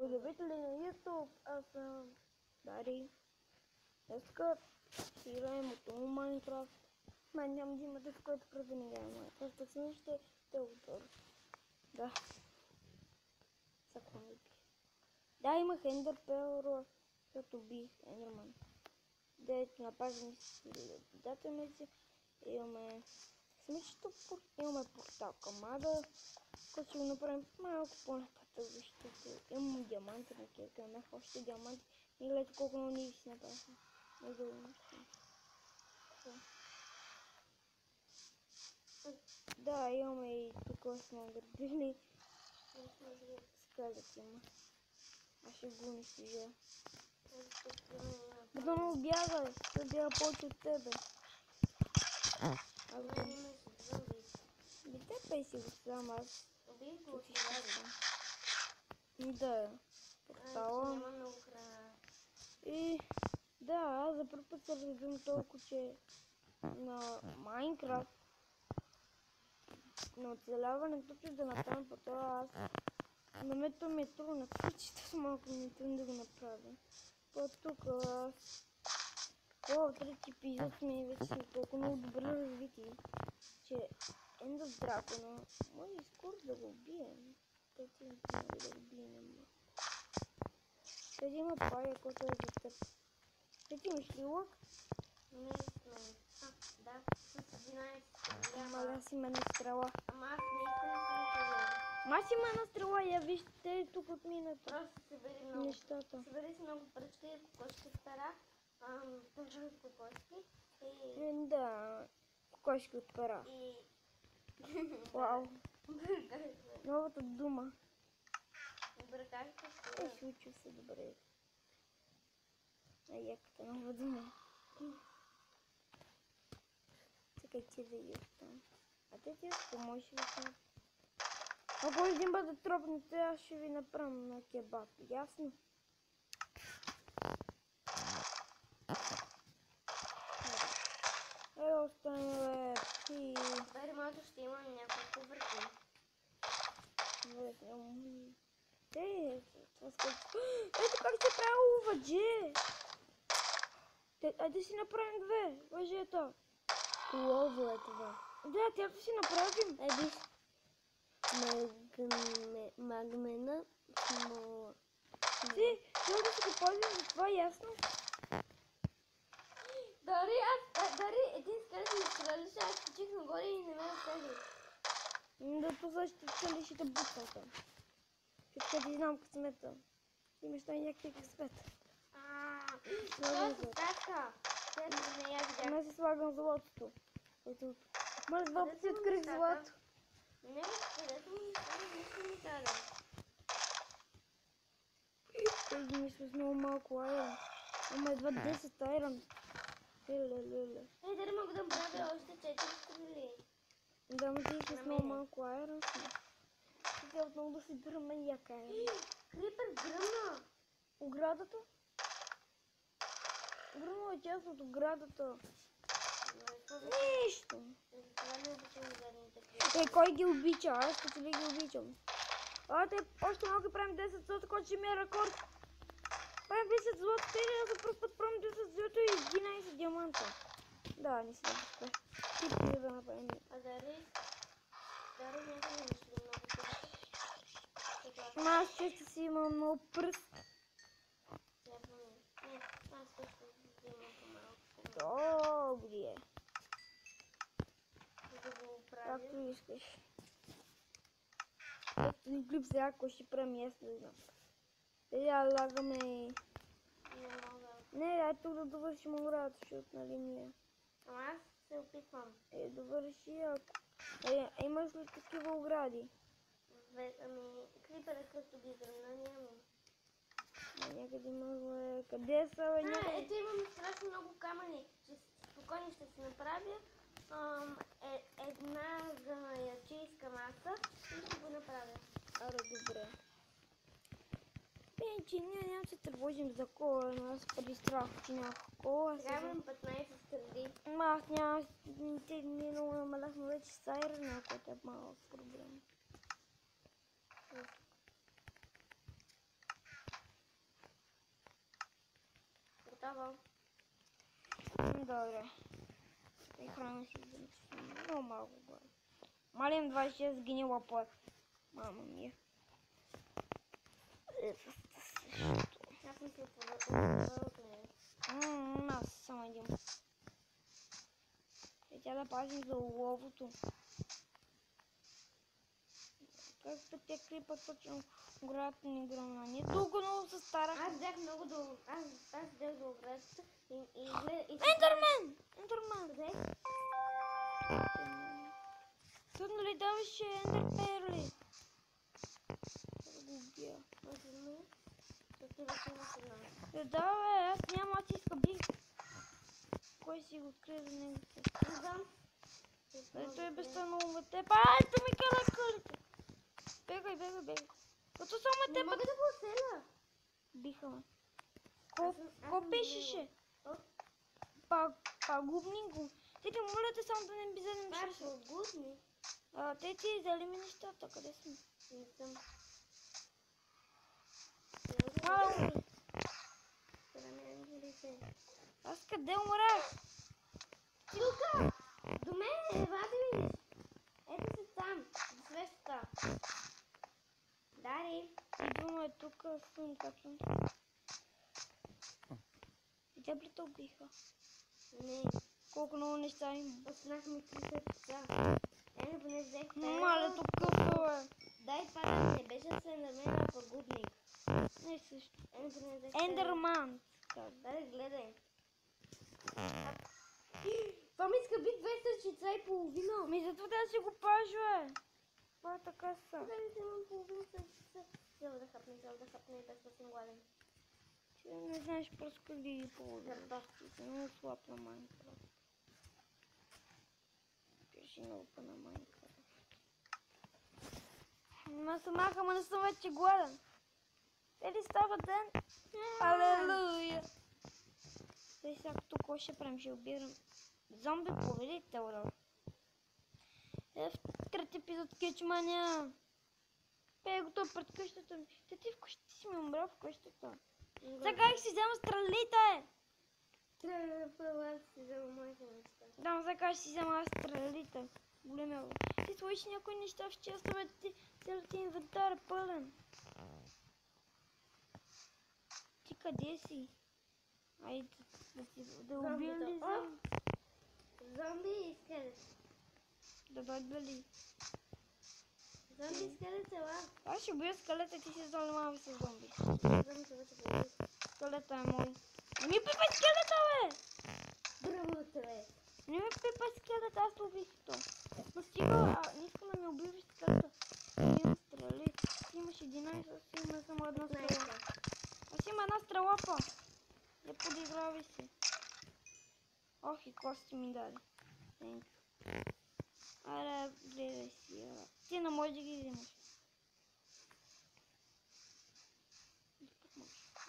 Любители на YouTube, аз съм Дари. Днеска си играем отново Майнкрафт. Мен няма да имате в което кръв да не играем Майнкрафт, так съм ще те отбор. Да. Всяко ме би. Да, имах Ендерпел, като бих Ендерман. Дето напазим си датамици. Имаме смичето, имаме портал към ада, който ще го направим малко по-нататък, защото имам диаманти на кирка, имах още диаманти и гледайте колко много ниви си направихме. Да, имаме и тук сме градили. Скалят има. Аз ще го унищожа. Бутано бяга, той бяга повече от тебе. Те си го сам аз. Да, портала. И да, аз за първ път се развивам толкова, че на Майнкрафт на оцеляването, че да направим портала, аз на мето ми е трудно, чисто малко ми е трудно да го направя. По-тук аз в трети епизод сме вече толкова много добре развити, че Ендър Дракона може скоро да го убием. Къде да го убием? Къде има пая, който е за теб? Къде имаш ли лък? Не знам. Да, с 11. Ама аз има една стрела. Ама аз не искам да се Ама аз има една стрела, я вижте тук от мината. просто събери много Нещата. Събери си много пръчки, кокошки с пера, тънчави кокошки Да, кокошки от пера. и... Вау. Новата дума. Бъркашка Ще учи се добре. Яката нова дума. Чакай ти да я там. А те ти помощи ви там. Ако един бъде тропнете, аз ще ви направя на кебаб. Ясно? Остане ти. Бери моето ще има няколко върхи. Ето как се прави ловадже. Айде си направим две. Въжето. Лово е това. Да, тято си направим. Еди магмена смола. Ти, трябва да си го ползвам за това, ясно? Дари, един скелет ми стреляше, аз качих нагоре и не ме оцели. Да послушайте целишите бутвата. Къде знам късмета. Имаш някакви късмет. Това е съставка. Не я видях. Ама си слагам златото. Ето, може два пъти открих злато. Не, където ми не даде. Тези ми с много малко айрон. Ама едва 10 айрон. Леле. Дали мога да правя още 4 стрели? Да, но ти с много малко айрон си. Сега отново да си бираме яка айрон. Крипър гръмна. Оградата? Гръмна е част от оградата. Нищо. Това не обичам задните крипър. Кой ги обича? Аз като ли ги обичам? Те още малко правим 10 злота, който ще ми е рекорд. Правим 10 злота, аз за първ път правим 10 злота и 11 диаманта. Да, не си да пускай. Ти ти да направим. А Дари някакви не мисли много това. Ама аз често си имам много пръст. Не, аз също взимам по-малко. Добре. Да го правя. Както искаш. Както ни клип сега, ако ще правим аз не знам. Сега лагаме. Не мога. Не, тук да довършим оградата, защото нали ние. Ама аз се опитвам. Довърши ако. Имаш ли такива огради? Крипър е като ги гръмна, нямам. Някъде има. Къде са, бе? Ето имам страшно много камъни. Спокойно ще си направя една занаячийска маса и ще го направя. Аре, добре. Пенче, ние няма се тревожим за кола, но аз преди страх, че нямах кола. Сега имам 15 стрели. Аз няма, те не много намаляхме вече с айрона, който е малък проблем. Готово. Добре. И храна си взема. Много малко горе. Малим 26 гнила плът. Мама ми. Аз съм се отворил. Аз само един. И тя да пазим за уловото. Как да те крипат точно гората ни гръмна? Ние толкова много се старахме. Аз взех много долу. Аз взех до връзка и гледах. Ендермен! Ендермен! Взех. Трудно ли даваше ендерперли? Да го убия. Да, бе, аз няма, аз иска бих. Кой си го открие за него? Не знам. Той е безстойно ме теб. Ай, то ми кара кълите. Бегай, бегай, бегай. Като само Не теб мога да го оцеля. биха ме. Аз Ко съм пишеше? Пагубнинго. Те ти моля те само да не би вземем Това е шеша. погудни. Те ти взели ми нещата, къде сме? Не съм. Мало. Аз къде умрях? Тука! До мен, вади видиш. Ето се там, до свещата. Дари. Идваме тук, съм качвам. И те ли те убиха? Не, Колко много неща има. останахме 3 сърца. Еми, поне взех те. Мале, тук късо е. Дай пада, не беше да се намеря пагубник. Не също. Еми, поне взех те. Ендерман. Дай, гледай. Това ми иска бит 260,5. Ми затова да си го пажа. Това е така са. Да ви вземам половин сърца. Трябва да хапне, без да съм гладен. Ти не знаеш просто ли ги половина. Да. Ти си много слаб на Майнкрафт. Пиши много на Майнкрафт. Ма самаха, ма не съм вече гладен. Те ли става ден? Алелуя! Тъй сега тук ще правим, ще убирам. Зомби повелител, да. В трети епизод Кетчмания. Бе, готов пред къщата ми. Ти си ми умрял в къщата. Сега как си взема стрелите? Трябва да си взема моите неща. Да, сега как си взема стрелите. Големия. Ти сложиш някои неща в честа, бе, целият ти инвентар е пълен. Ти къде си? Айде да убия ли зомби? Зомби и скелет. Да дойде ли? Зомби и скелет е лав. Аз ще убия скелета, ти се занимаваш с зомби. Зомби се вече победих. Скелета е мой. Не ми пипай скелета, бе! Браво, тебе. Не ми пипай скелета, аз убих то. Но стига, не искам да ми убиваш скелета. Имам стрели. Ти имаш 11, аз имам само една стрела. Аз имам една стрела, па. Я подигравай се. Ох, и кости ми даде. Аре, гледай си. Ти не можеш да ги вземеш.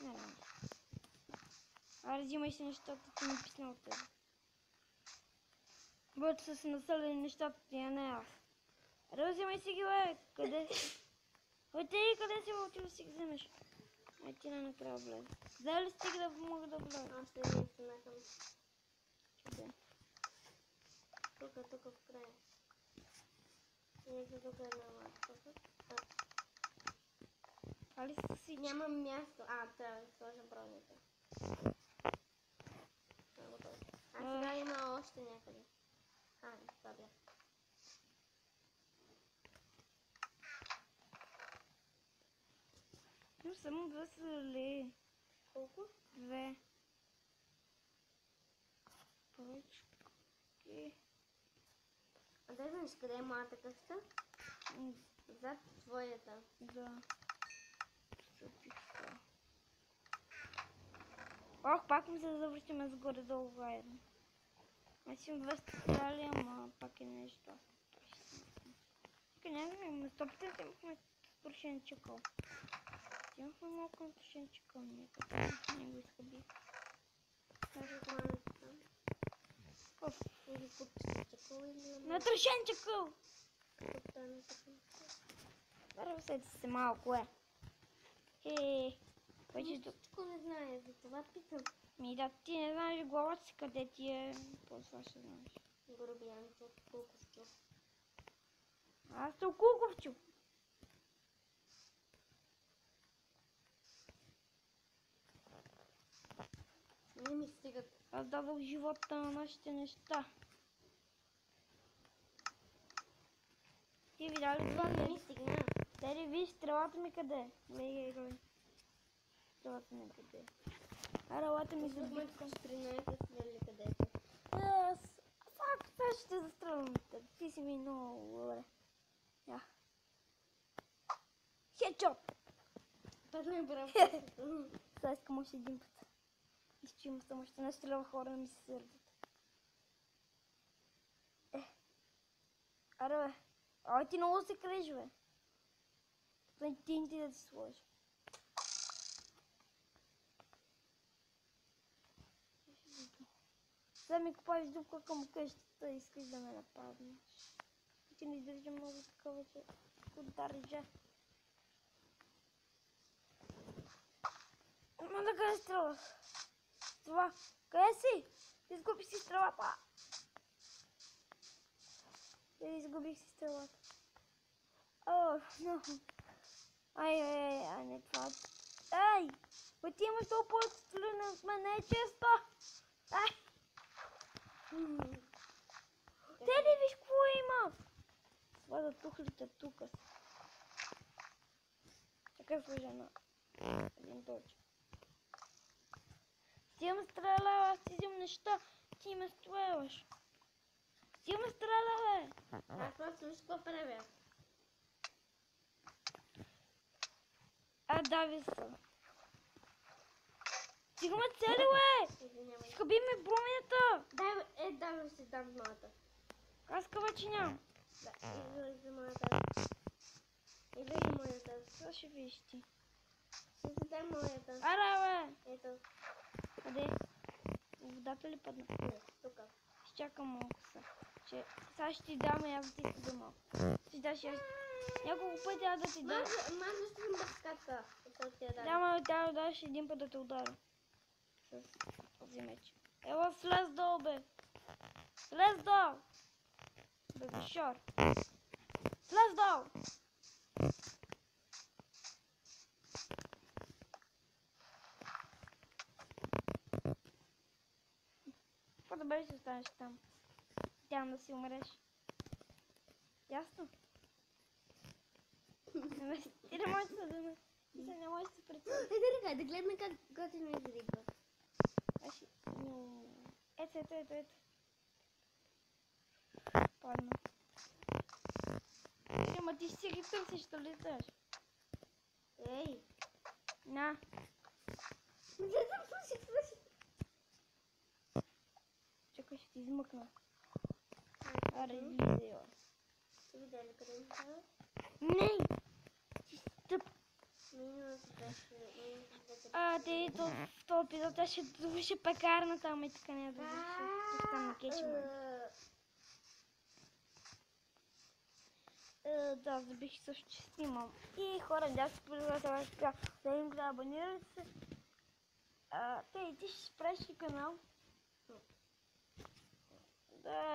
Не, не. Аре, взимай си нещата, ти ми писна от тебе. Бъдете са се насъли нещата ти, а не аз. Аре, взимай си ги, бе. Къде си? Бе, ти къде си, бе, ти да си ги вземеш? Ай, ти накрая влезе. Дай ли стига да мога да влезе? Аз ще ви смехам. Къде? Тук в края. Нека тук е на лаптопа. Али си? Нямам място. Трябва да сложим броните. Сега има още някъде. Това бях. Но само 2 са ли? Колко? 2. Поръчки. Дай знаеш къде е моята къща? Зад твоята. Да. Записа. Ох, пак ми се завършим с горе-долу заедно. Аз имам 200 стрели, ама пак е нещо. Тук някакви имаме 100% имахме струшен чакъл. Имахме малко струшен чакъл някъде. Не го иска бих. Кажа това там. Оф. Или купче чакъл или... На трошен чакъл! Куптана чакъл. Разсети се малко, Вече Всичко не знае, за това питам. ми да, ти не знаеш главата си къде ти е. После ще знаеш. Грубиянко, куковчо. Аз съм куковчо. Не ми стигат. Аз дадох живота на нашите неща. Ти видя ли това? Не ми стигна. Тери, виж стрелата ми къде е. Гледай. Стрелата ми къде е. Аре, лата ми След за мъчка 14 смели където. Аз сега ще застрелвам те. Ти си ми много добре. Я. Хедшот! Пак не брав. Сега искам още един път. Изчувам само, ще не стрелява хора, не ми се сърдят. Аре бе. Ай, ти много се креш, бе. Ти да ти сложи. Сега ми купавиш дупка към къщата и искаш да ме нападнеш. Ти не издържа много такова, че ударижа. Ама да къде стрелах? Това. Къде си? Изгуби си стрелата. Изгубих си стрелата. О, но. Ай, не това. Ай! Бе, ти имаш толкова повече стрелане от мен, не е често. Ай! Те ли виж какво има? Слага тухлите тук. Чакай сложа на един точка. Ти ме стрелява, аз ти взимам неща, ти ме стреляваш. Ти ме стрелява, бе! Аз просто виж какво правя. А, дави се. Ти го ме цели, бе! Извинявай. Скъби ми броменята! Дай си дам моята. Аз вече нямам. Да, излезе моята. Излезе моята. Сега ще видиш ти. Ще си дай моята. Ара, бе! Ето, Къде? В водата ли падна? не, тук. Ще чакам малко са. Сега ще ти дам, аз ти да малко. Ще даш няколко пъти аз да ти дам. Мазаш си мъската. Ето ти я дам. Няма да даш един път да те ударя. С този меч. Ела, слез долу, бе! Слез долу! Бебешор! Слез долу! По-добре си останеш там. Тя да си умреш. Ясно? Ти не можеш да ме... Ти се не можеш да се прецениш. Да гледаме как готино изригва. Ето. Падна. Ама ти ще ги търсиш, що леташ. Ей! На. Чакай, ще ти измъкна. Аре, излизай, бе. Ще видя ли къде ми става? Не! Ти стъп. Минус 2. Те в този епизод тя ще довърши пекарната, ама и така не я довърши. Тук на кетчума. Да, забих също, че снимам. И хора, да се продължава така, да им да абонирате се. Те и ти ще спреш ли канал? Да.